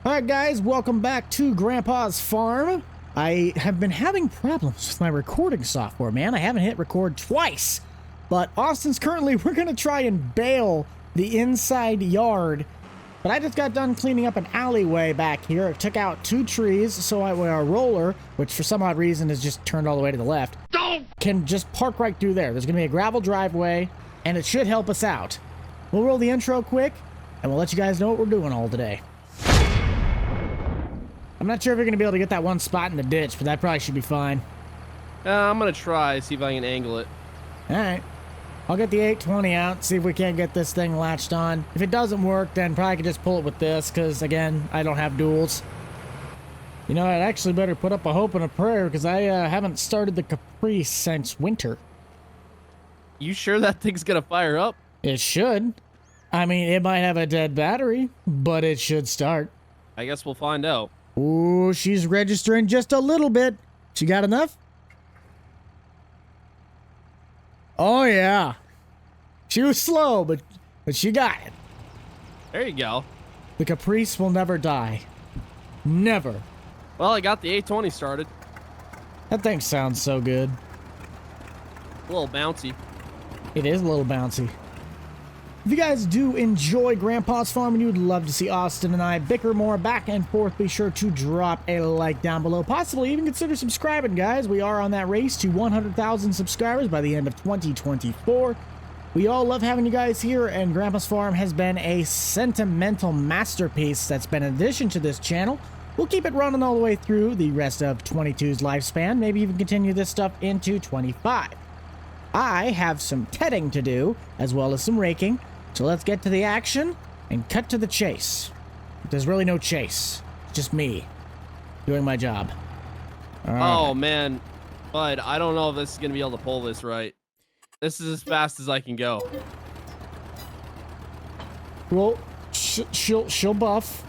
Alright guys, welcome back to Grandpa's Farm. I have been having problems with my recording software, man. I haven't hit record twice. But Austin's currently, we're going to try and bale the inside yard. But I just got done cleaning up an alleyway back here. It took out 2 trees, so our roller, which for some odd reason is just turned all the way to the left, can just park right through there. There's going to be a gravel driveway, and it should help us out. We'll roll the intro quick, and we'll let you guys know what we're doing all today. I'm not sure if you're going to be able to get that one spot in the ditch, but that probably should be fine. I'm going to try, see if I can angle it. Alright. I'll get the 820 out, see if we can't get this thing latched on. If it doesn't work, then probably can just pull it with this, because, again, I don't have duals. You know, I'd actually better put up a hope and a prayer, because I haven't started the Caprice since winter. You sure that thing's going to fire up? It should. I mean, it might have a dead battery, but it should start. I guess we'll find out. Ooh, she's registering just a little bit. She got enough? Oh, yeah. She was slow, but she got it. There you go. The Caprice will never die. Never. Well, I got the 820 started. That thing sounds so good. A little bouncy. It is a little bouncy. If you guys do enjoy Grandpa's Farm and you would love to see Austin and I bicker more back and forth, be sure to drop a like down below. Possibly even consider subscribing, guys. We are on that race to 100,000 subscribers by the end of 2024. We all love having you guys here, and Grandpa's Farm has been a sentimental masterpiece that's been an addition to this channel. We'll keep it running all the way through the rest of 22's lifespan, maybe even continue this stuff into 25. I have some tedding to do, as well as some raking. So let's get to the action and cut to the chase. There's really no chase. It's just me doing my job. Oh, man. Bud, I don't know if this is going to be able to pull this right. This is as fast as I can go. Well, she'll buff.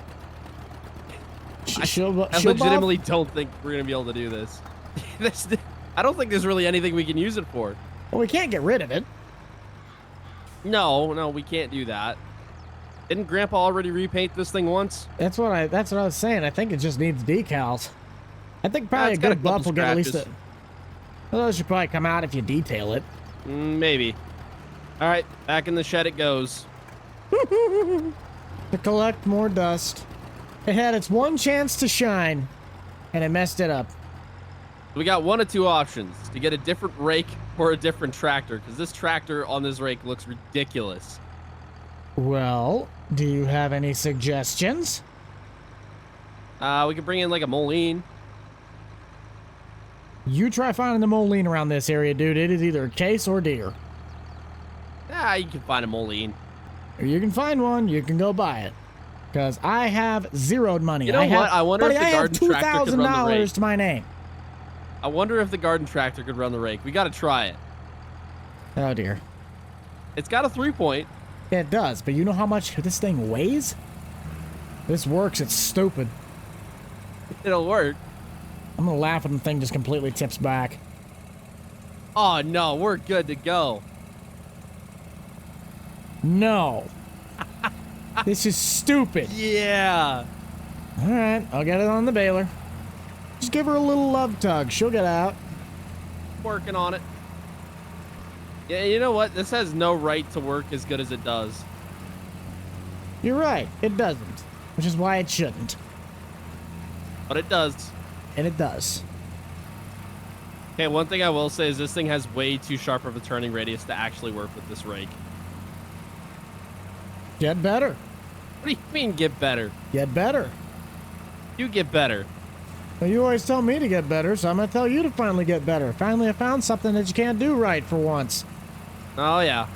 I legitimately don't think we're going to be able to do this. I don't think there's really anything we can use it for. Well, we can't get rid of it. No, we can't do that. Didn't Grandpa already repaint this thing once? That's what I was saying. I think it just needs decals. I think probably a good buff will get at least a... Well, those should probably come out if you detail it. Maybe. All right, back in the shed it goes. To collect more dust. It had its one chance to shine, and it messed it up. We got one of 2 options: to get a different rake or a different tractor, because this tractor on this rake looks ridiculous. Well, do you have any suggestions? We could bring in like a Mowing. You try finding the Mowing around this area, dude. It is either a case or deer. You can find a Mowing. Or you can find one, you can go buy it. Because I have zeroed money. You know what? I wonder if the garden tractor could run the rake. $2,000 to my name. I wonder if the garden tractor could run the rake. We got to try it. Oh, dear. It's got a 3-point. Yeah, it does, but you know how much this thing weighs? This works, it's stupid. It'll work. I'm gonna laugh when the thing just completely tips back. Oh, no, we're good to go. No. This is stupid. Yeah. All right, I'll get it on the baler. Just give her a little love tug. She'll get out. Working on it. Yeah, you know what? This has no right to work as good as it does. You're right. It doesn't. Which is why it shouldn't. But it does. And it does. Okay, one thing I will say is this thing has way too sharp of a turning radius to actually work with this rake. Get better. What do you mean get better? Get better. You get better. Well, you always tell me to get better, so I'm going to tell you to finally get better. Finally, I found something that you can't do right for once. Oh, yeah.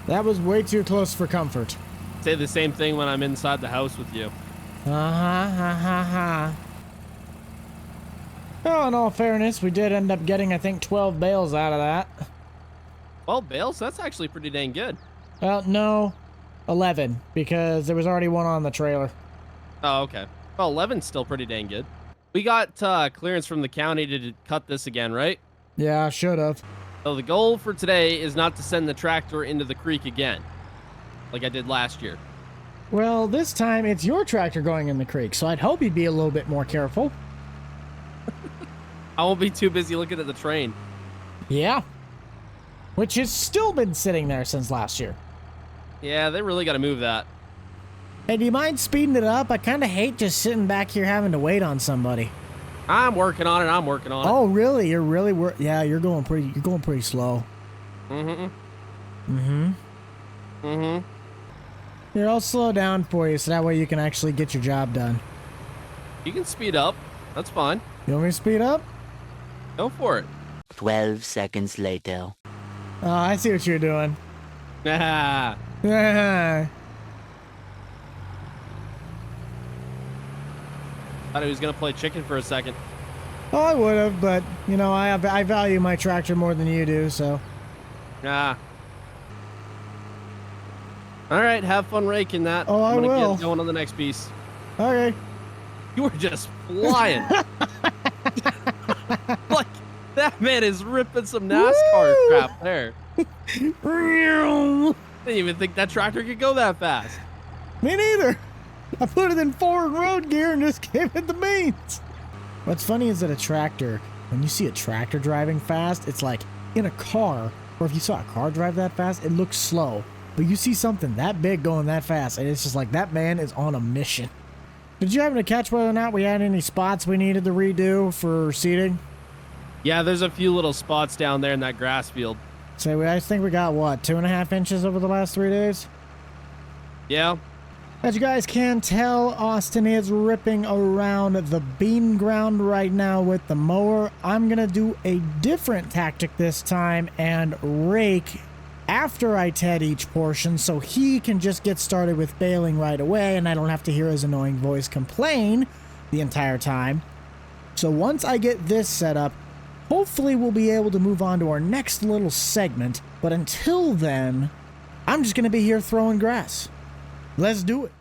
That was way too close for comfort. Say the same thing when I'm inside the house with you. Oh, in all fairness, we did end up getting, I think, 12 bales out of that. 12 bales? That's actually pretty dang good. Well, no. 11, because there was already one on the trailer. Oh, okay. Well, 11's still pretty dang good. We got clearance from the county to cut this again, right? Yeah, I should have. So the goal for today is not to send the tractor into the creek again. like I did last year. Well, this time it's your tractor going in the creek, so I'd hope you'd be a little bit more careful. I won't be too busy looking at the train. Yeah. Which has still been sitting there since last year. Yeah, they really got to move that. Hey, do you mind speeding it up? I kind of hate just sitting back here having to wait on somebody. I'm working on it. I'm working on it. Oh, really? You're really yeah, you're going pretty slow. Here, I'll slow down for you so that way you can actually get your job done. You can speed up. That's fine. You want me to speed up? Go for it. 12 seconds later. Oh, I see what you're doing. Ah. Thought he was gonna play chicken for a second. Oh, I would have, but, you know, I value my tractor more than you do, so. Ah. All right, have fun raking that. Oh, I'm gonna I will. get going on the next piece. Okay. You were just flying. Like, that man is ripping some NASCAR crap there. Didn't even think that tractor could go that fast. Me neither. I put it in forward road gear and just gave it the beans. What's funny is that a tractor, when you see a tractor driving fast, it's like in a car, or if you saw a car drive that fast, it looks slow. But you see something that big going that fast, and it's just like that man is on a mission. Did you happen to catch whether or not we had any spots we needed to redo for seeding? Yeah, there's a few little spots down there in that grass field. So I think we got, what, 2.5 inches over the last 3 days? Yeah. As you guys can tell, Austin is ripping around the bean ground right now with the mower. I'm going to do a different tactic this time and rake after I ted each portion so he can just get started with baling right away and I don't have to hear his annoying voice complain the entire time. So once I get this set up, hopefully we'll be able to move on to our next little segment. But until then, I'm just going to be here throwing grass. Let's do it.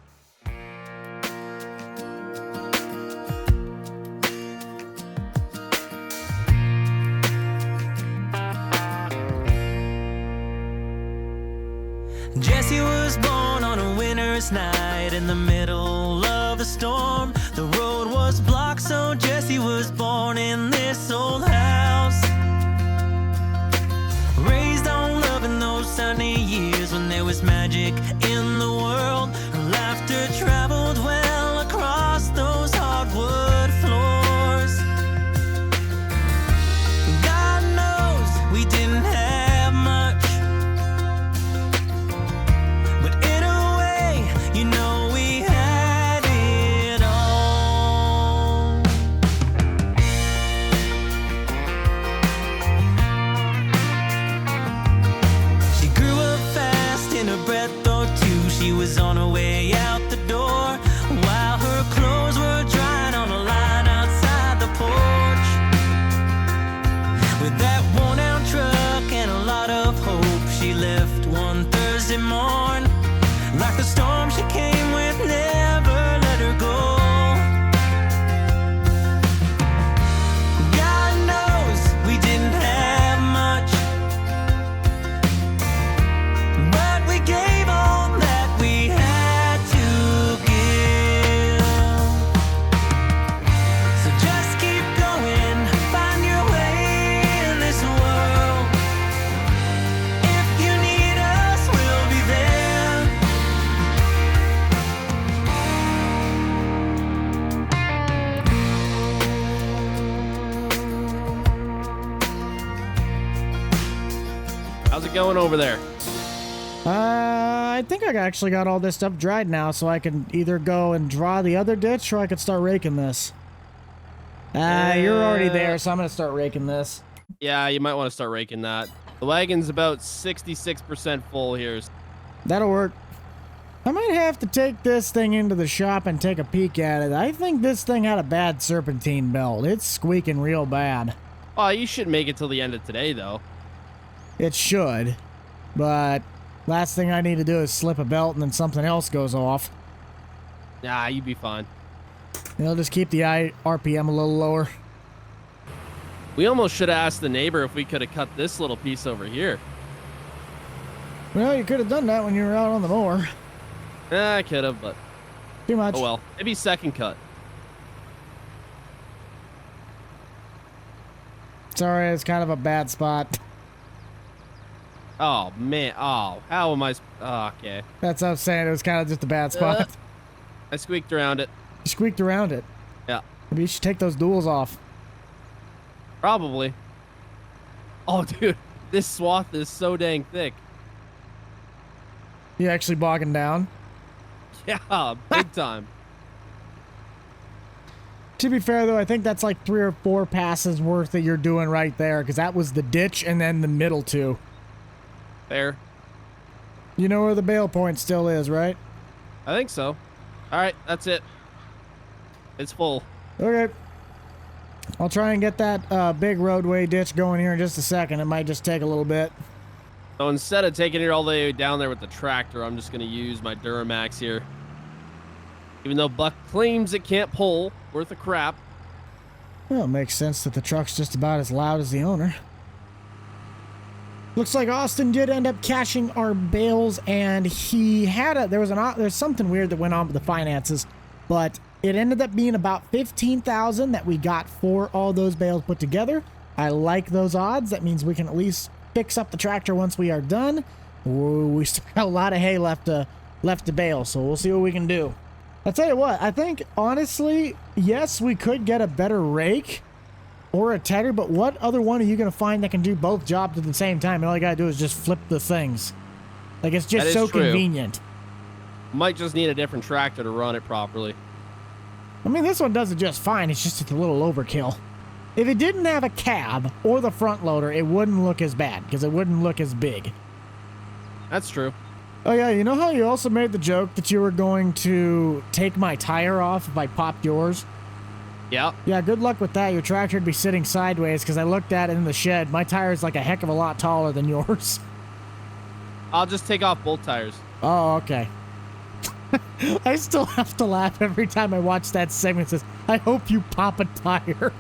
Jesse was born on a winter's night in the middle of a storm. The road was blocked, so Jesse was born in this old house. Raised on love in those sunny years when there was magic in the world. Her laughter traveled well across those hardwood floors. God knows we didn't have much, but in a way, you know we had it all. She grew up fast in a breath or two. She was on her way out the door while her clothes were drying on a line outside the porch. With that worn out truck and a lot of hope, she left one Thursday morn. Like the storm she came with, never let her go. God knows we didn't have much, but we gave all that we had to give. So just keep going, find your way in this world. If you need us, we'll be there. How's it going over there? I think I actually got all this stuff dried now, so I can either go and draw the other ditch or I could start raking this. You're already there, so I'm going to start raking this. Yeah, you might want to start raking that. The wagon's about 66% full here. That'll work. I might have to take this thing into the shop and take a peek at it. I think this thing had a bad serpentine belt. It's squeaking real bad. Oh, you should make it till the end of today, though. It should, but last thing I need to do is slip a belt and then something else goes off. Nah, you'd be fine. It'll just keep the RPM a little lower. We almost should have asked the neighbor if we could have cut this little piece over here. Well, you could have done that when you were out on the mower. I could have, but Too much. oh well. Maybe second cut. Sorry, it's kind of a bad spot. Oh man. Oh, how am I? Oh, okay. That's what I'm saying. It was kind of just a bad spot. I squeaked around it. You squeaked around it. Yeah. Maybe you should take those duals off. Probably. Oh, dude, this swath is so dang thick. You actually bogging down? Yeah, big time. To be fair, though, I think that's like 3 or 4 passes worth that you're doing right there, because that was the ditch and then the middle 2. Fair. You know where the bail point still is, right? I think so. All right, that's it. It's full. Okay. I'll try and get that big roadway ditch going here in just a second. It might just take a little bit. So instead of taking it all the way down there with the tractor, I'm just going to use my Duramax here. Even though Buck claims it can't pull, worth a crap. Well, it makes sense that the truck's just about as loud as the owner. Looks like Austin did end up cashing our bales, and he had there's something weird that went on with the finances, but it ended up being about $15,000 that we got for all those bales put together. I like those odds. That means we can at least fix up the tractor once we are done. We still got a lot of hay left to bale, so we'll see what we can do. I'll tell you what, I think, honestly, yes, we could get a better rake or a tedder, but what other one are you going to find that can do both jobs at the same time? And all you got to do is just flip the things. Like, it's just so convenient. Might just need a different tractor to run it properly. I mean, this one does it just fine. It's just a little overkill. If it didn't have a cab or the front loader, it wouldn't look as bad because it wouldn't look as big. That's true. Oh, yeah, you know how you also made the joke that you were going to take my tire off if I popped yours? Yeah. Yeah, good luck with that. Your tractor would be sitting sideways because I looked at it in the shed. My tire is like a heck of a lot taller than yours. I'll just take off both tires. Oh, okay. I still have to laugh every time I watch that segment. It says, I hope you pop a tire.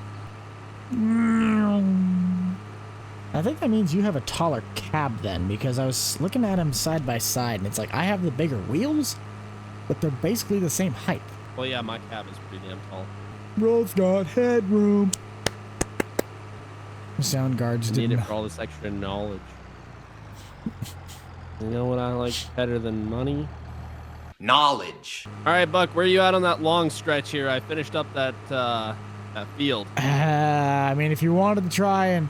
I think that means you have a taller cab then, because I was looking at them side by side, and it's like I have the bigger wheels, but they're basically the same height. Well, yeah, my cab is pretty damn tall. Road's got headroom. The sound guards Need didn't. it for all this extra knowledge. You know what I like better than money? Knowledge. All right, Buck, where are you at on that long stretch here? I finished up that field. I mean, if you wanted to try and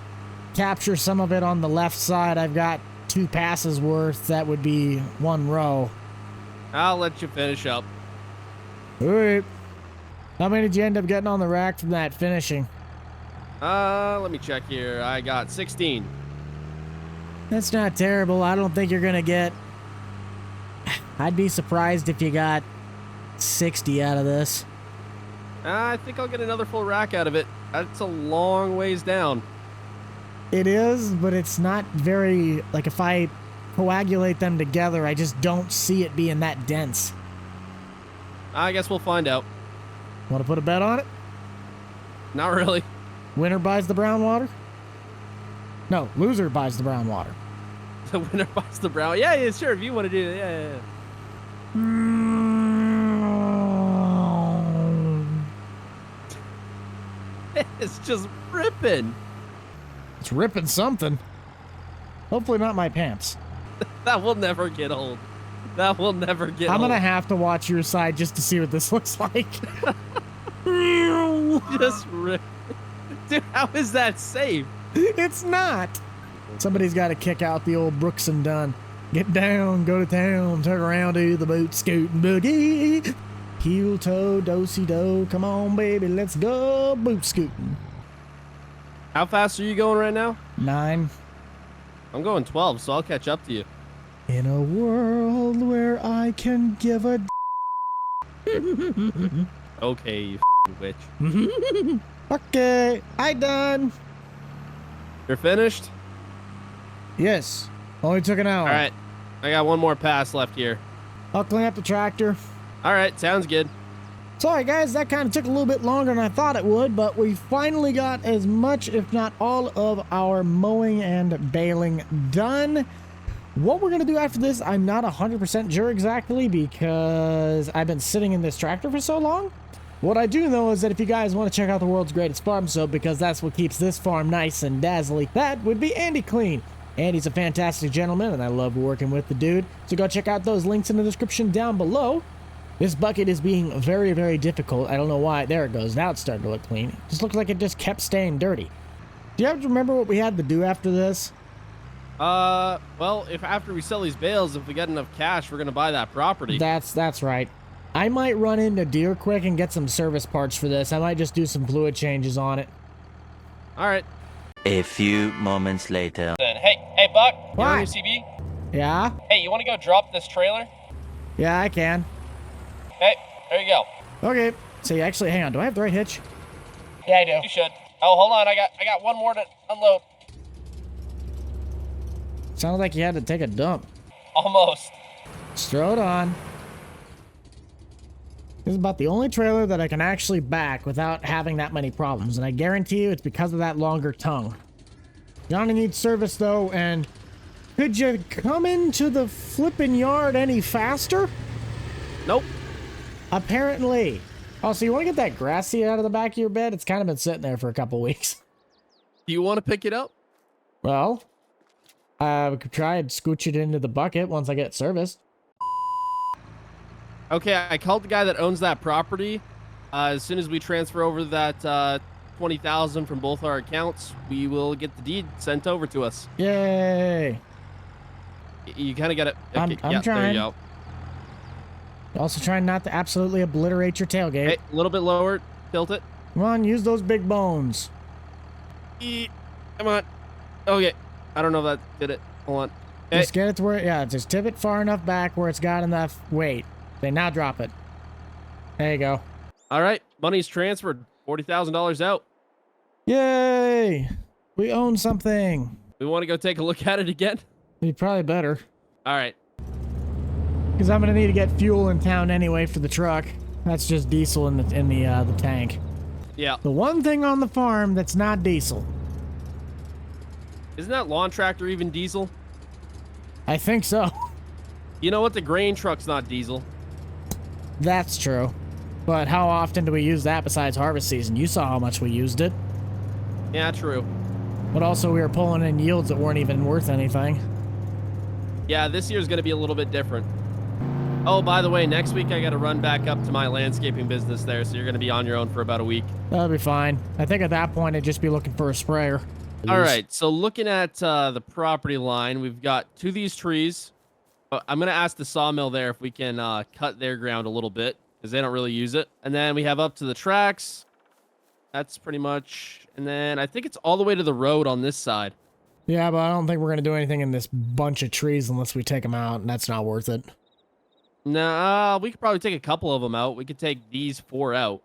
capture some of it on the left side, I've got 2 passes worth. That would be 1 row. I'll let you finish up. All right. How many did you end up getting on the rack from that finishing? Let me check here. I got 16. That's not terrible. I don't think you're going to get... I'd be surprised if you got 60 out of this. I think I'll get another full rack out of it. That's a long ways down. It is, but it's not very... Like, if I coagulate them together, I just don't see it being that dense. I guess we'll find out. Want to put a bet on it? Not really. Winner buys the brown water? No, loser buys the brown water. The winner buys the brown. Yeah, sure. If you want to do that, yeah. It's just ripping. It's ripping something. Hopefully not my pants. That will never get old. That will never get old. I'm gonna have to watch your side just to see what this looks like. Just rip. Dude, how is that safe? It's not. Somebody's got to kick out the old Brooks and Dunn. Get down, go to town, turn around, do the boot scooting boogie. Heel toe, do-si-do. Come on, baby, let's go boot scooting. How fast are you going right now? 9. I'm going 12, so I'll catch up to you. In a world where I can give a Okay, you witch. Okay, I done. You're finished? Yes, only took an hour. All right. I got one more pass left here. I'll clean up the tractor. All right, sounds good. Sorry guys, that kind of took a little bit longer than I thought it would, but we finally got as much, if not all, of our mowing and baling done. What we're going to do after this, I'm not 100% sure exactly because I've been sitting in this tractor for so long. What I do know is that if you guys want to check out the world's greatest farm soap, because that's what keeps this farm nice and dazzling, that would be Andy Clean. Andy's a fantastic gentleman, and I love working with the dude. So go check out those links in the description down below. This bucket is being very, very difficult. I don't know why. There it goes. Now it's starting to look clean. It just looks like it just kept staying dirty. Do you have to remember what we had to do after this? Well, if after we sell these bales, if we get enough cash, we're gonna buy that property. That's right. I might run into Deer quick and get some service parts for this. I might just do some fluid changes on it. All right. A few moments later. Hey, Buck. You What? on your CB? Yeah? Hey, you want to go drop this trailer? Yeah, I can. Hey, there you go. Okay. So actually, hang on. Do I have the right hitch? Yeah, I do. You should. Oh, hold on. I got one more to unload. Sounded like you had to take a dump. Almost. Just throw it on. This is about the only trailer that I can actually back without having that many problems, and I guarantee you it's because of that longer tongue. Gonna need service though, and could you come into the flipping yard any faster? Nope. Apparently. Oh, so you want to get that grass seed out of the back of your bed? It's kind of been sitting there for a couple weeks. Do you want to pick it up? Well, we could try and scooch it into the bucket once I get it serviced. Okay, I called the guy that owns that property. As soon as we transfer over that 20,000 from both our accounts, we will get the deed sent over to us. Yay! You kind of got it. I'm yeah, There trying. you go. Also trying not to absolutely obliterate your tailgate. Hey, a little bit lower. Tilt it. Come on, use those big bones. Come on. Okay. I don't know if that did it. Hold on. Hey. Just get it to where, yeah, just tip it far enough back where it's got enough weight. Okay, now drop it. There you go. All right. Money's transferred. $40,000 out. Yay! We own something. We want to go take a look at it again? You probably better. All right. Because I'm going to need to get fuel in town anyway for the truck. That's just diesel in the tank. Yeah. The one thing on the farm that's not diesel. Isn't that lawn tractor even diesel? I think so. You know what? The grain truck's not diesel. That's true. But how often do we use that besides harvest season? You saw how much we used it. Yeah, true. But also we were pulling in yields that weren't even worth anything. Yeah, this year's going to be a little bit different. Oh, by the way, next week I got to run back up to my landscaping business there, so you're going to be on your own for about a week. That'll be fine. I think at that point I'd just be looking for a sprayer. All right, so looking at the property line, we've got two of these trees. I'm going to ask the sawmill there if we can cut their ground a little bit, because they don't really use it. And then we have up to the tracks. That's pretty much... And then I think it's all the way to the road on this side. Yeah, but I don't think we're going to do anything in this bunch of trees unless we take them out, and that's not worth it. Nah, we could probably take a couple of them out. We could take these 4 out.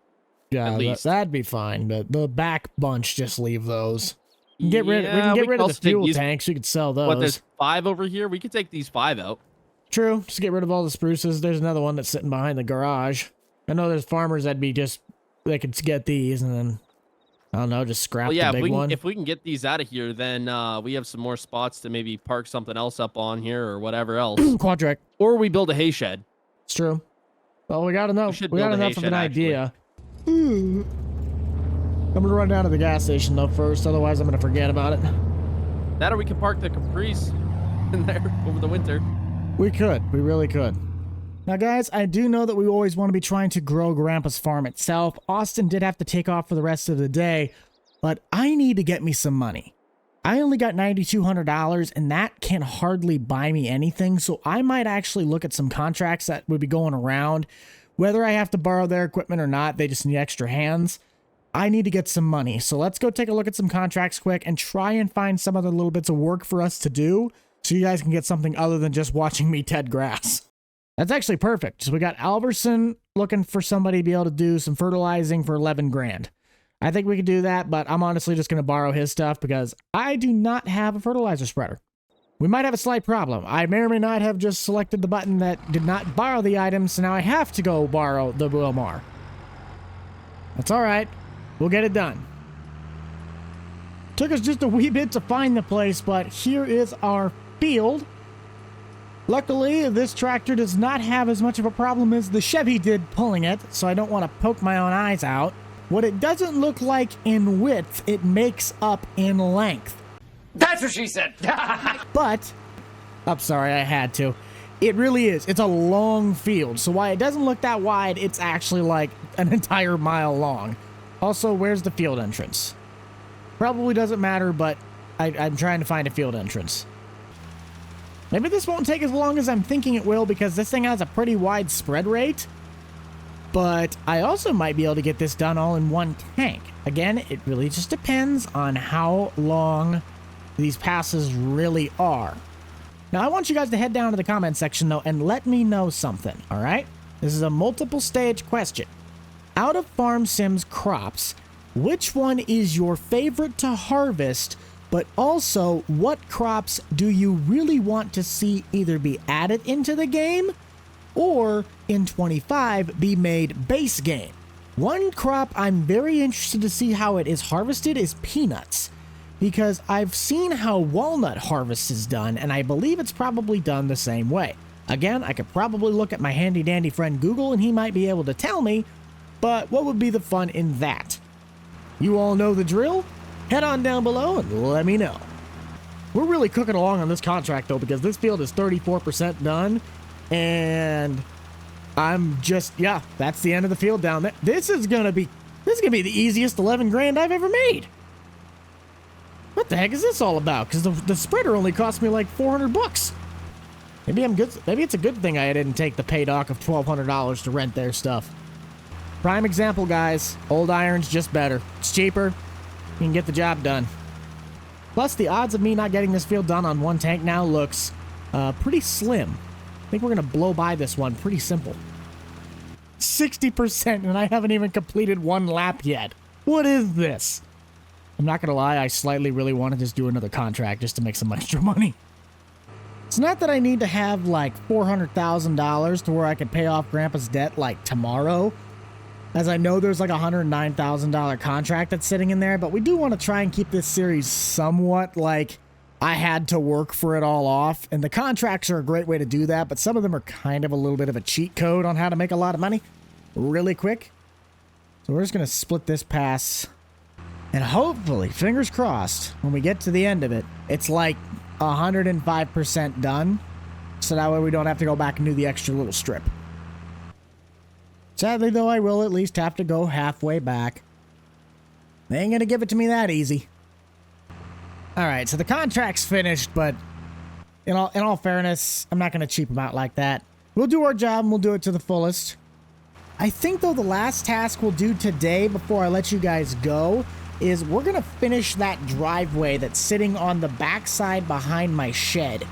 Yeah, at least. that'd be fine, but the back bunch, just leave those. We can get Yeah, rid of also the take fuel these- tanks. We could sell those. What, there's 5 over here? We could take these 5 out. True. Just get rid of all the spruces. There's another one that's sitting behind the garage. I know there's farmers that'd be just, they could get these and then, I don't know, just scrap Well, yeah, the if big one. we can get these out of here, then we have some more spots to maybe park something else up on here or whatever else. Quadric. Or we build a hay shed. It's true. Well, we got enough. should We got build a hay enough of an shed, idea. I'm gonna run down to the gas station though first, otherwise I'm gonna forget about it. That or we can park the Caprice in there over the winter. We could. We really could. Now, guys, I do know that we always want to be trying to grow Grandpa's farm itself. Austin did have to take off for the rest of the day, but I need to get me some money. I only got $9,200, and that can hardly buy me anything, so I might actually look at some contracts that would be going around. Whether I have to borrow their equipment or not, they just need extra hands. I need to get some money, so let's go take a look at some contracts quick and try and find some other little bits of work for us to do so you guys can get something other than just watching me ted grass. That's actually perfect. So we got Alverson looking for somebody to be able to do some fertilizing for 11 grand. I think we could do that, but I'm honestly just going to borrow his stuff because I do not have a fertilizer spreader. We might have a slight problem. I may or may not have just selected the button that did not borrow the item, so now I have to go borrow the Wilmar. That's all right. We'll get it done. Took us just a wee bit to find the place, but here is our field. Luckily, this tractor does not have as much of a problem as the Chevy did pulling it, so I don't want to poke my own eyes out. What it doesn't look like in width, it makes up in length. That's what she said. But, I'm sorry, I had to. It really is. It's a long field, so while it doesn't look that wide, it's actually like an entire mile long. Also, where's the field entrance? Probably doesn't matter, but I'm trying to find a field entrance. Maybe this won't take as long as I'm thinking it will because this thing has a pretty wide spread rate. But I also might be able to get this done all in one tank. Again, it really just depends on how long these passes really are. Now, I want you guys to head down to the comment section, though, and let me know something, all right? This is a multiple stage question. Out of Farm Sim's crops, which one is your favorite to harvest? But also, what crops do you really want to see either be added into the game or in 25 be made base game? One crop I'm very interested to see how it is harvested is peanuts, because I've seen how walnut harvest is done, and I believe it's probably done the same way. Again, I could probably look at my handy dandy friend Google and he might be able to tell me, but what would be the fun in that? You all know the drill? Head on down below and let me know. We're really cooking along on this contract though, because this field is 34% done, and I'm just, yeah, that's the end of the field down there. This is gonna be the easiest 11 grand I've ever made. What the heck is this all about? Because the spreader only cost me like 400 bucks. Maybe I'm good. Maybe it's a good thing I didn't take the pay doc of $1,200 to rent their stuff. Prime example, guys. Old iron's just better. It's cheaper. You can get the job done. Plus, the odds of me not getting this field done on one tank now looks pretty slim. I think we're going to blow by this one pretty simple. 60%, and I haven't even completed one lap yet. What is this? I'm not going to lie, I slightly really want to just do another contract just to make some extra money. It's not that I need to have like $400,000 to where I can pay off Grandpa's debt like tomorrow, as I know there's like a $109,000 contract that's sitting in there, but we do want to try and keep this series somewhat like I had to work for it all off, and the contracts are a great way to do that, but some of them are kind of a little bit of a cheat code on how to make a lot of money really quick. So we're just going to split this pass, and hopefully, fingers crossed, when we get to the end of it, it's like 105% done, so that way we don't have to go back and do the extra little strip. Sadly, though, I will at least have to go halfway back. They ain't gonna give it to me that easy. Alright, so the contract's finished, but in all fairness, I'm not gonna cheap them out like that. We'll do our job and we'll do it to the fullest. I think, though, the last task we'll do today before I let you guys go is we're gonna finish that driveway that's sitting on the backside behind my shed.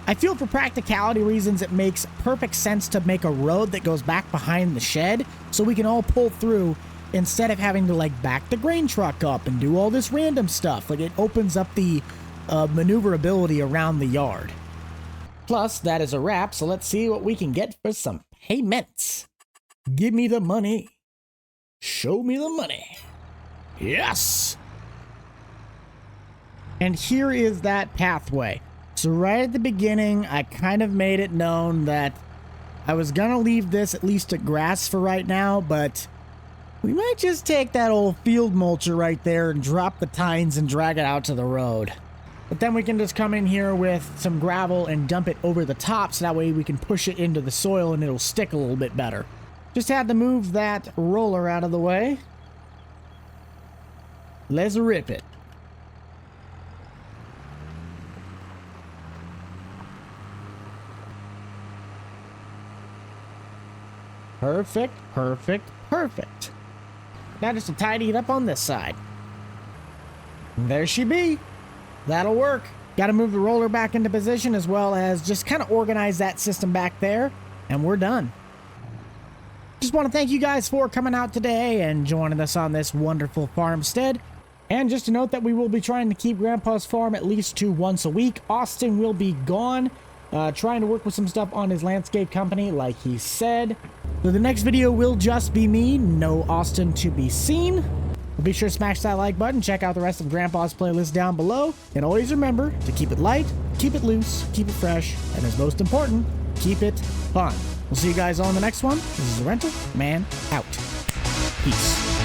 I feel for practicality reasons it makes perfect sense to make a road that goes back behind the shed so we can all pull through instead of having to like back the grain truck up and do all this random stuff. Like, it opens up the maneuverability around the yard. Plus, that is a wrap, so let's see what we can get for some payments. Give me the money. Show me the money. Yes! And here is that pathway. So right at the beginning, I kind of made it known that I was gonna leave this at least at grass for right now, but we might just take that old field mulcher right there and drop the tines and drag it out to the road. But then we can just come in here with some gravel and dump it over the top, so that way we can push it into the soil and it'll stick a little bit better. Just had to move that roller out of the way. Let's rip it. Perfect, perfect, perfect. Now just to tidy it up on this side. There she be. That'll work. Got to move the roller back into position as well as just kind of organize that system back there, and we're done. Just want to thank you guys for coming out today and joining us on this wonderful farmstead. And just to note that we will be trying to keep Grandpa's farm at least to once a week. Austin will be gone, trying to work with some stuff on his landscape company, like he said. So the next video will just be me, no Austin to be seen. But be sure to smash that like button, check out the rest of Grandpa's playlist down below, and always remember to keep it light, keep it loose, keep it fresh, and as most important, keep it fun. We'll see you guys all in the next one. This is the Rental Man out. Peace.